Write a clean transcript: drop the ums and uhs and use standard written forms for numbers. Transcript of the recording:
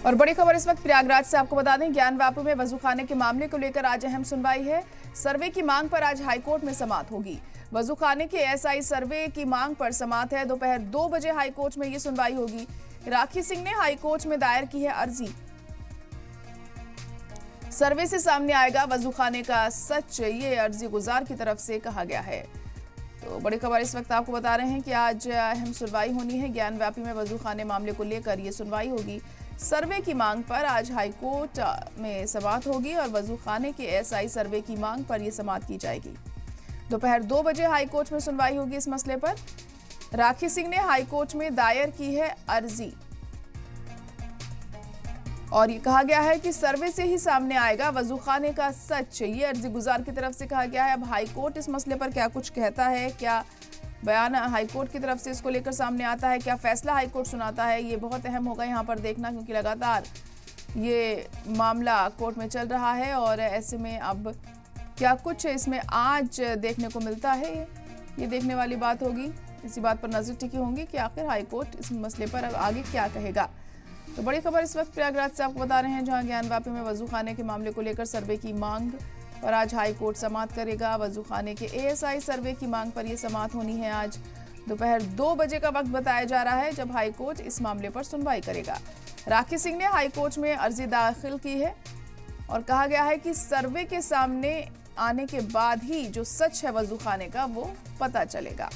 और बड़ी खबर इस वक्त प्रयागराज से आपको बता दें, ज्ञानवापी में वजूखाने के मामले को लेकर आज अहम सुनवाई है। सर्वे की मांग पर आज हाईकोर्ट में समाअत होगी। वजूखाने के एसआई सर्वे की मांग पर समाअत है। दोपहर 2 बजे हाईकोर्ट में ये सुनवाई होगी। राखी सिंह ने हाईकोर्ट में दायर की है अर्जी। सर्वे से सामने आएगा वजूखाने का सच, ये अर्जी गुजार की तरफ से कहा गया है। तो बड़ी खबर इस वक्त आपको बता रहे हैं कि आज अहम सुनवाई होनी है। ज्ञानवापी में वजूखाने मामले को लेकर ये सुनवाई होगी। सर्वे की मांग पर आज हाईकोर्ट में समाअत होगी और वजूखाने के एसआई सर्वे की मांग पर यह समाअत की जाएगी। दोपहर 2 बजे हाईकोर्ट में सुनवाई होगी इस मसले पर। राखी सिंह ने हाईकोर्ट में दायर की है अर्जी और ये कहा गया है कि सर्वे से ही सामने आएगा वजूखाने का सच, ये अर्जी गुजार की तरफ से कहा गया है। अब हाईकोर्ट इस मसले पर क्या कुछ कहता है, क्या बयान हाईकोर्ट की तरफ से इसको लेकर सामने आता है, क्या फैसला हाईकोर्ट सुनाता है, ये बहुत अहम होगा यहाँ पर देखना, क्योंकि लगातार ये मामला कोर्ट में चल रहा है और ऐसे में अब क्या कुछ इसमें आज देखने को मिलता है, ये देखने वाली बात होगी। इसी बात पर नजर टिकी होंगी कि आखिर हाईकोर्ट इस मसले पर अब आगे क्या कहेगा। तो बड़ी खबर इस वक्त प्रयागराज से आपको बता रहे हैं, जहां ज्ञानवापी में वजूखाने के मामले को लेकर सर्वे की मांग पर आज हाईकोर्ट समाअत करेगा। वजूखाने के एएसआई सर्वे की मांग पर यह समाअत होनी है। आज दोपहर 2 बजे का वक्त बताया जा रहा है जब हाईकोर्ट इस मामले पर सुनवाई करेगा। राखी सिंह ने हाईकोर्ट में अर्जी दाखिल की है और कहा गया है कि सर्वे के सामने आने के बाद ही जो सच है वजूखाने का वो पता चलेगा।